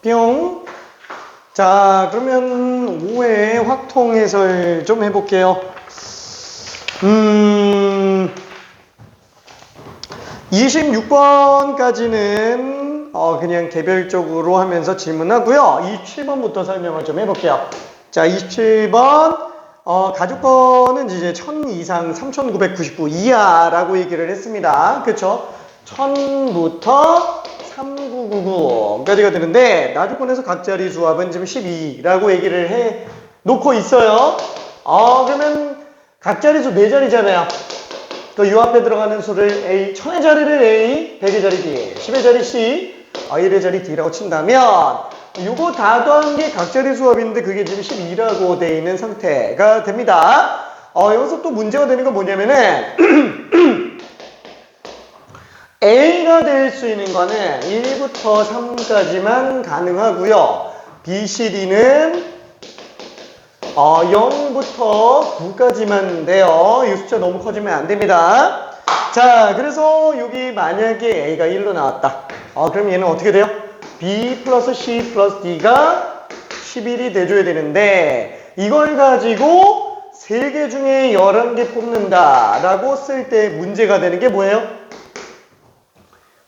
뿅. 자, 그러면 5회 확통 해설 좀 해볼게요. 26번까지는 그냥 개별적으로 하면서 질문하고요. 27번부터 설명을 좀 해볼게요. 자, 27번 가족번은 이제 1000 이상 3999 이하라고 얘기를 했습니다. 그쵸? 1000부터 3999까지가 되는데 나주권에서 각자리 수합은 지금 12라고 얘기를 해 놓고 있어요. 그러면 각자리 수 4자리잖아요. 그 요 앞에 들어가는 수를 A, 1000의 자리를 A, 100의 자리 D, 10의 자리 C, 1의 자리 D라고 친다면 요거 다 더한 게 각자리 수합인데 그게 지금 12라고 돼 있는 상태가 됩니다. 여기서 또 문제가 되는 건 뭐냐면은 A가 될 수 있는 거는 1부터 3까지만 가능하고요. B, C, D는 0부터 9까지만 돼요. 이 숫자 너무 커지면 안 됩니다. 자, 그래서 여기 만약에 A가 1로 나왔다. 그럼 얘는 어떻게 돼요? B 플러스 C 플러스 D가 11이 돼줘야 되는데 이걸 가지고 3개 중에 11개 뽑는다 라고 쓸 때 문제가 되는 게 뭐예요?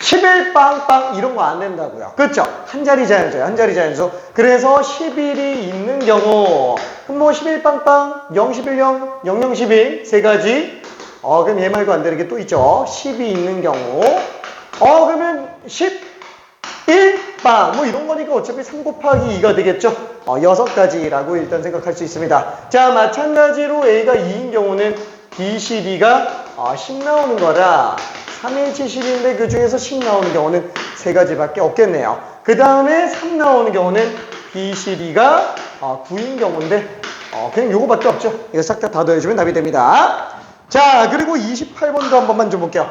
11 빵빵 이런 거 안 된다고요. 그렇죠? 한 자리 자연수예요. 한 자리 자연수. 그래서 11이 있는 경우 그럼 뭐 11 빵빵, 0, 11, 0, 0, 0, 11 세 가지. 그럼 얘 말고 안 되는 게 또 있죠. 10이 있는 경우 그러면 11 빵 뭐 이런 거니까 어차피 3 곱하기 2가 되겠죠. 6가지라고 일단 생각할 수 있습니다. 자, 마찬가지로 A가 2인 경우는 B, C, D가 10 나오는 거라 3의 70인데 그 중에서 10 나오는 경우는 3가지밖에 없겠네요. 그 다음에 3 나오는 경우는 B, C, D가 9인 경우인데 그냥 요거밖에 없죠. 이거 싹 다 더해주면 답이 됩니다. 자, 그리고 28번도 한 번만 좀 볼게요.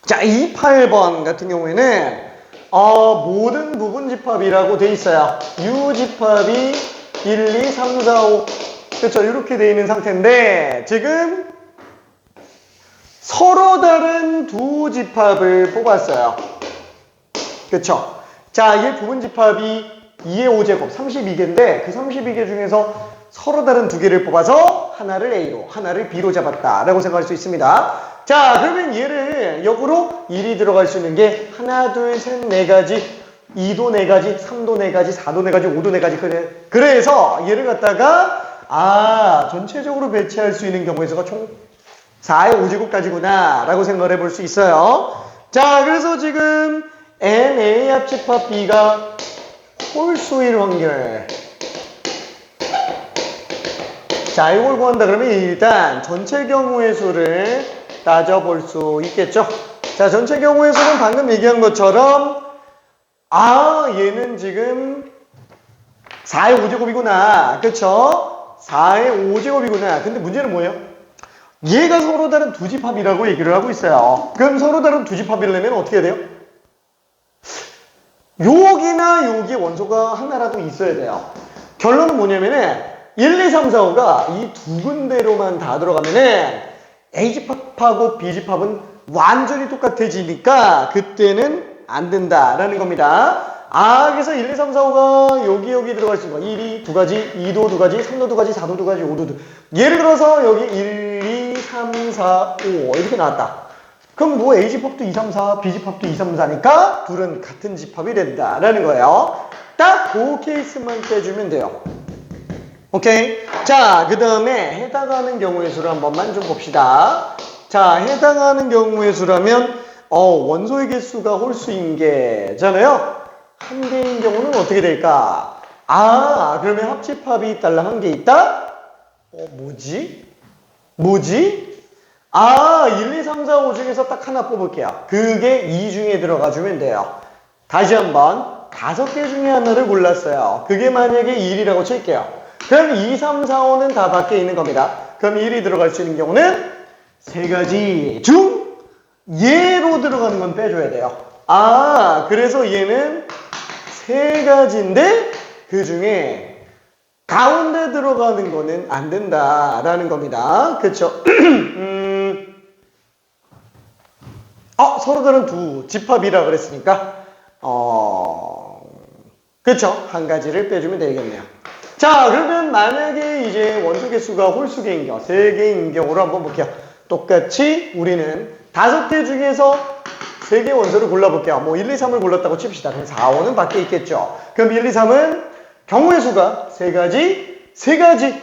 자, 28번 같은 경우에는 모든 부분 집합이라고 돼 있어요. U 집합이 1, 2, 3, 4, 5 그렇죠. 이렇게 돼 있는 상태인데 지금 서로 다른 두 집합을 뽑았어요. 그쵸? 자, 이게 부분 집합이 2의 5제곱 32개인데 그 32개 중에서 서로 다른 두 개를 뽑아서 하나를 A로 하나를 B로 잡았다 라고 생각할 수 있습니다. 자, 그러면 얘를 역으로 1이 들어갈 수 있는 게 하나, 둘, 셋, 4가지 2도 4가지, 3도 4가지, 4도 4가지, 5도 4가지 그래서 얘를 갖다가 전체적으로 배치할 수 있는 경우의 수가 총 4의 5제곱까지구나 라고 생각을 해볼 수 있어요. 자, 그래서 지금 NA 합집합 B가 홀수일 확률. 자, 이걸 구한다 그러면 일단 전체 경우의 수를 따져볼 수 있겠죠. 자, 전체 경우의 수는 방금 얘기한 것처럼 얘는 지금 4의 5제곱이구나. 그쵸? 4의 5제곱이구나. 근데 문제는 뭐예요? 얘가 서로 다른 두 집합이라고 얘기를 하고 있어요. 그럼 서로 다른 두 집합이려면 어떻게 해야 돼요? 여기나 여기 원소가 하나라도 있어야 돼요. 결론은 뭐냐면은 1, 2, 3, 4, 5가 이 두 군데로만 다 들어가면은 A집합하고 B집합은 완전히 똑같아지니까 그때는 안 된다라는 겁니다. 그래서 1, 2, 3, 4, 5가 여기 들어갈 수 있는 거 1이 2가지, 2도 2가지, 3도 2가지, 4도 2가지, 5도 2가지. 예를 들어서 여기 1, 2, 3, 4, 5 이렇게 나왔다. 그럼 뭐 A집합도 2, 3, 4, B집합도 2, 3, 4니까 둘은 같은 집합이 된다라는 거예요. 딱 그 케이스만 빼주면 돼요. 오케이? 자, 그 다음에 해당하는 경우의 수를 한 번만 좀 봅시다. 자, 해당하는 경우의 수라면 원소의 개수가 홀수인 게잖아요. 한 개인 경우는 어떻게 될까? 그러면 합집합이 달랑 한 개 있다? 뭐지? 1, 2, 3, 4, 5 중에서 딱 하나 뽑을게요. 그게 2 중에 들어가주면 돼요. 다시 한번 5개 중에 하나를 골랐어요. 그게 만약에 1이라고 칠게요. 그럼 2, 3, 4, 5는 다 밖에 있는 겁니다. 그럼 1이 들어갈 수 있는 경우는 3가지 중 얘로 들어가는 건 빼줘야 돼요. 그래서 얘는 3가지인데 그 중에 가운데 들어가는 거는 안 된다라는 겁니다. 그쵸? 서로 다른 두 집합이라 그랬으니까 그쵸? 한 가지를 빼주면 되겠네요. 자, 그러면 만약에 이제 원소 개수가 홀수 개인 경우, 3개인 경우로 한번 볼게요. 똑같이 우리는 5개 중에서 3개 원소를 골라볼게요. 뭐 1, 2, 3을 골랐다고 칩시다. 그럼 4, 5는 밖에 있겠죠. 그럼 1, 2, 3은 경우의 수가 3가지예요.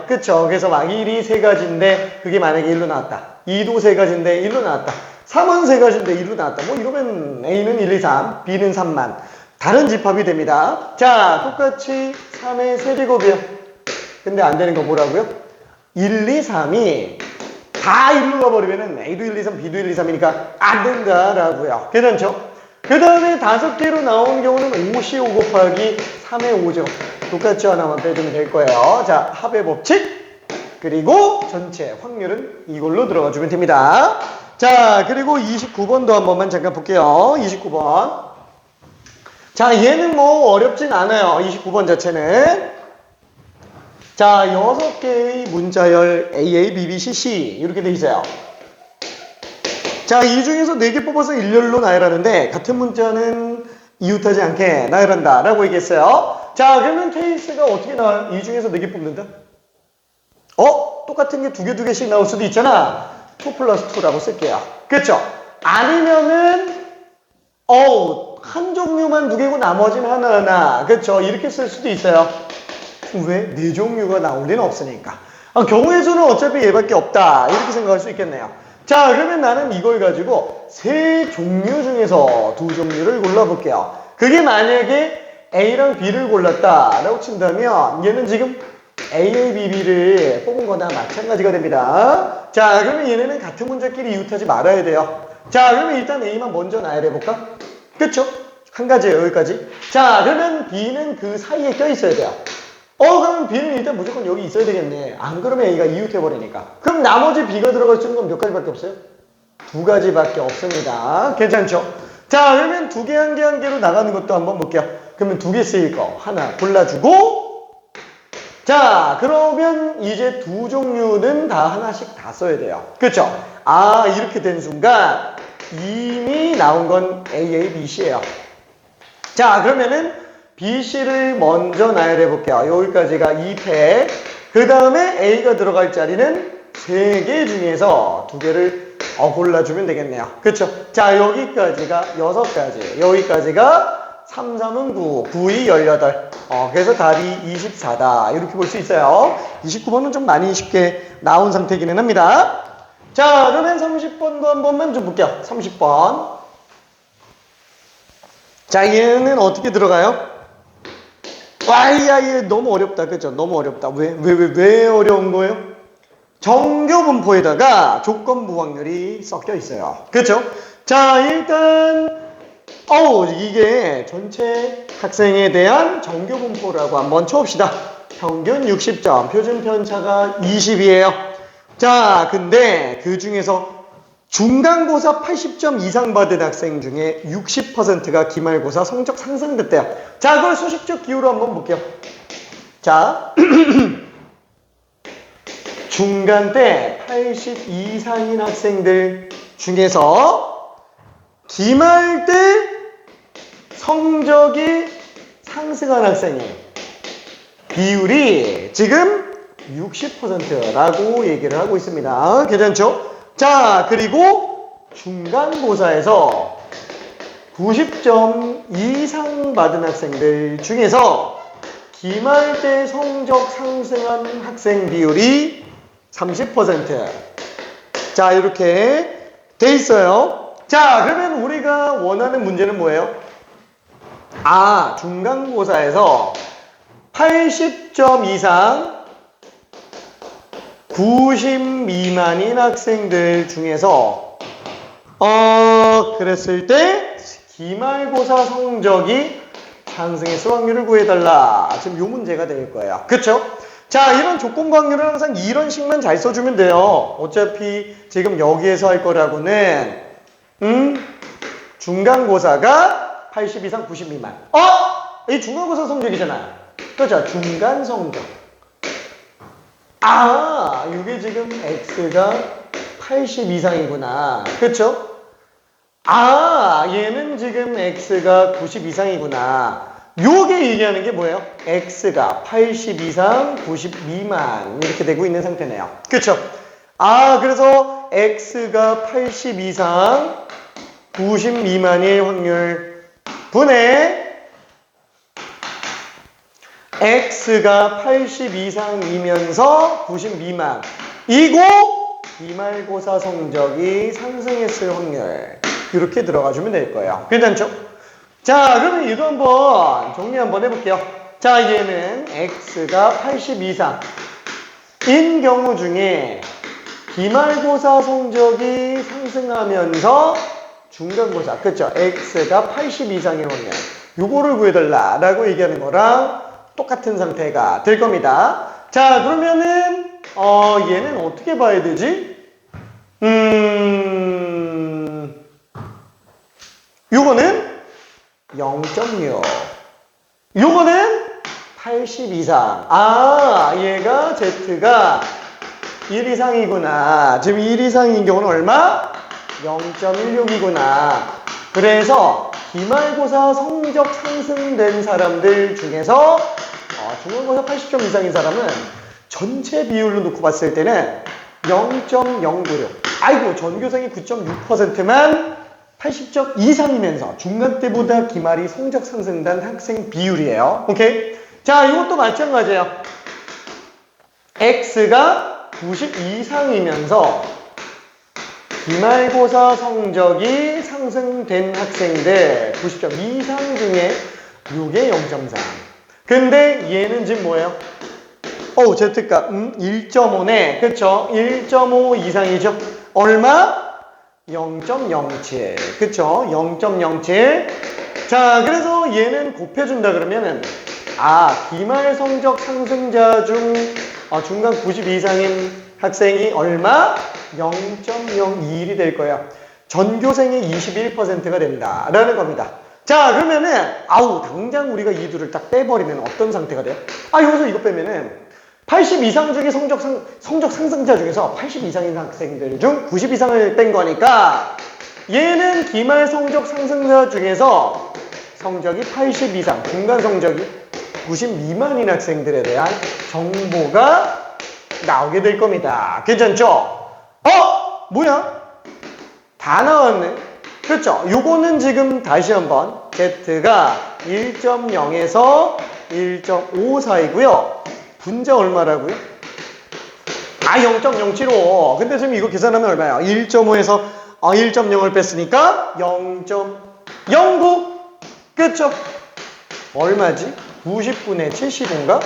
그쵸? 그래서 막 1이 3가지인데 그게 만약에 1로 나왔다. 2도 3가지인데 1로 나왔다. 3은 3가지인데 1로 나왔다. 뭐 이러면 A는 1, 2, 3, B는 3만. 다른 집합이 됩니다. 자, 똑같이 3의 세제곱이에요. 근데 안 되는 거 뭐라고요? 1, 2, 3이 다 1로 가버리면은 A도 1, 2, 3, B도 1, 2, 3이니까 안 된다라고요. 괜찮죠? 그 다음에 5개로 나온 경우는 5시 5 곱하기 3의 5제곱. 똑같이 하나만 빼주면 될 거예요. 자, 합의 법칙. 그리고 전체 확률은 이걸로 들어가 주면 됩니다. 자, 그리고 29번도 한 번만 잠깐 볼게요. 29번. 자, 얘는 뭐 어렵진 않아요. 29번 자체는. 자, 6개의 문자열 AA, BB, CC 이렇게 돼 있어요. 자, 이 중에서 4개 뽑아서 일렬로 나열하는데 같은 문자는 이웃하지 않게 나열한다 라고 얘기했어요. 자, 그러면 케이스가 어떻게 나와요? 이 중에서 4개 뽑는다? 똑같은 게 2개씩 나올 수도 있잖아. 2 플러스 2라고 쓸게요. 그쵸? 아니면은 한 종류만 2개고 나머지는 하나하나. 그쵸? 이렇게 쓸 수도 있어요. 왜? 4종류가 나올 리는 없으니까. 경우의 수는 어차피 얘밖에 없다. 이렇게 생각할 수 있겠네요. 자, 그러면 나는 이걸 가지고 3종류 중에서 2종류를 골라볼게요. 그게 만약에 A랑 B를 골랐다라고 친다면 얘는 지금 AA, BB를 뽑은 거나 마찬가지가 됩니다. 자, 그러면 얘네는 같은 문자끼리 이웃하지 말아야 돼요. 자, 그러면 일단 A만 먼저 나열해볼까? 그쵸? 한 가지예요, 여기까지. 자, 그러면 B는 그 사이에 껴있어야 돼요. 그러면 B는 일단 무조건 여기 있어야 되겠네. 안 그러면 A가 이웃해버리니까. 그럼 나머지 B가 들어갈 수 있는 건 몇 가지밖에 없어요? 2가지밖에 없습니다. 괜찮죠? 자, 그러면 2개, 1개, 1개로 나가는 것도 한번 볼게요. 그러면 2개 쓰일 거 하나 골라주고, 자, 그러면 이제 2종류는 다 하나씩 다 써야 돼요. 그쵸? 이렇게 된 순간 이미 나온 건 AA, BC예요. 자, 그러면은 BC를 먼저 나열해 볼게요. 여기까지가 2패. 그 다음에 A가 들어갈 자리는 3개 중에서 2개를 골라주면 되겠네요. 그쵸? 자, 여기까지가 6가지. 여기까지가 3, 3은 9, 9이 18. 그래서 답이 24다. 이렇게 볼 수 있어요. 29번은 좀 많이 쉽게 나온 상태이기는 합니다. 자, 그러면 30번도 한 번만 좀 볼게요. 30번. 자, 얘는 어떻게 들어가요? 얘 너무 어렵다. 그죠? 너무 어렵다. 왜 어려운 거예요? 정교 분포에다가 조건부 확률이 섞여 있어요. 그렇죠? 자, 일단 이게 전체 학생에 대한 정교 분포라고 한번 쳐봅시다. 평균 60점, 표준 편차가 20이에요. 자, 근데 그 중에서 중간고사 80점 이상 받은 학생 중에 60%가 기말고사 성적 상승됐대요. 자, 그걸 수식적 기호로 한번 볼게요. 자, 중간 때 80 이상인 학생들 중에서 기말 때 성적이 상승한 학생의 비율이 지금 60%라고 얘기를 하고 있습니다. 괜찮죠? 자, 그리고 중간고사에서 90점 이상 받은 학생들 중에서 기말 때 성적 상승한 학생 비율이 30%. 자, 이렇게 돼 있어요. 자, 그러면 우리가 원하는 문제는 뭐예요? 중간고사에서 80점 이상 90 미만인 학생들 중에서 그랬을 때 기말고사 성적이 상승했을 확률을 구해달라. 지금 요 문제가 될 거예요. 그쵸? 자, 이런 조건부 확률은 항상 이런 식만 잘 써주면 돼요. 어차피 지금 여기에서 할 거라고는 중간고사가 80 이상 90 미만. 이 중간고사 성적이잖아요. 그렇죠? 중간 성적. 이게 지금 X가 80 이상이구나. 그렇죠? 얘는 지금 x가 90 이상이구나. 요게 얘기하는 게 뭐예요? x가 80 이상, 90 미만 이렇게 되고 있는 상태네요. 그쵸? 그래서 x가 80 이상, 90 미만일 확률 분의 x가 80 이상이면서 90 미만 이고 기말고사 성적이 상승했을 확률 이렇게 들어가 주면 될 거예요. 괜찮죠? 자, 그러면 이거 한번 정리 한번 해볼게요. 자, 얘는 x가 80 이상인 경우 중에 기말고사 성적이 상승하면서 중간고사, 그쵸? x가 80 이상의 확률 요거를 구해달라라고 얘기하는 거랑 똑같은 상태가 될 겁니다. 자, 그러면은 얘는 어떻게 봐야 되지? 요거는 0.6 요거는 80 이상 얘가 Z가 1 이상이구나. 지금 1 이상인 경우는 얼마? 0.16이구나. 그래서 기말고사 성적 상승된 사람들 중에서 중간고사 80점 이상인 사람은 전체 비율로 놓고 봤을 때는 0.096 아이고 전교생이 9.6%만 80점 이상이면서 중간 때보다 기말이 성적 상승된 학생 비율이에요. 오케이? 자, 이것도 마찬가지예요. X가 90 이상이면서 기말고사 성적이 상승된 학생들 90점 이상 중에 요게 0.3. 근데 얘는 지금 뭐예요? Z값 1.5네. 그쵸? 1.5 이상이죠? 얼마? 0.07. 그쵸? 0.07. 자, 그래서 얘는 곱해준다 그러면은 기말 성적 상승자 중 중간 90 이상인 학생이 얼마? 0.01이 될 거예요. 전교생의 21%가 된다 라는 겁니다. 자, 그러면은 당장 우리가 이 둘을 딱 빼버리면 어떤 상태가 돼요? 여기서 이거 빼면은 80 이상 중에 성적 상승자 중에서 80 이상인 학생들 중 90 이상을 뺀 거니까 얘는 기말 성적 상승자 중에서 성적이 80 이상, 중간 성적이 90 미만인 학생들에 대한 정보가 나오게 될 겁니다. 괜찮죠? 뭐야? 다 나왔네. 그렇죠? 요거는 지금 다시 한번 Z가 1.0에서 1.5 사이고요. 분자 얼마라고요? 0.075. 근데 지금 이거 계산하면 얼마야? 1.5에서 1.0을 뺐으니까 0.09. 그쵸? 얼마지? 90분의 75인가?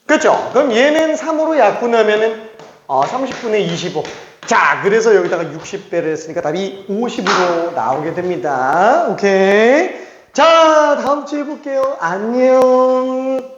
그쵸? 그럼 얘는 3으로 약분하면은 30분의 25. 자, 그래서 여기다가 60배를 했으니까 답이 50으로 나오게 됩니다. 오케이. 자, 다음 주에 볼게요. 안녕.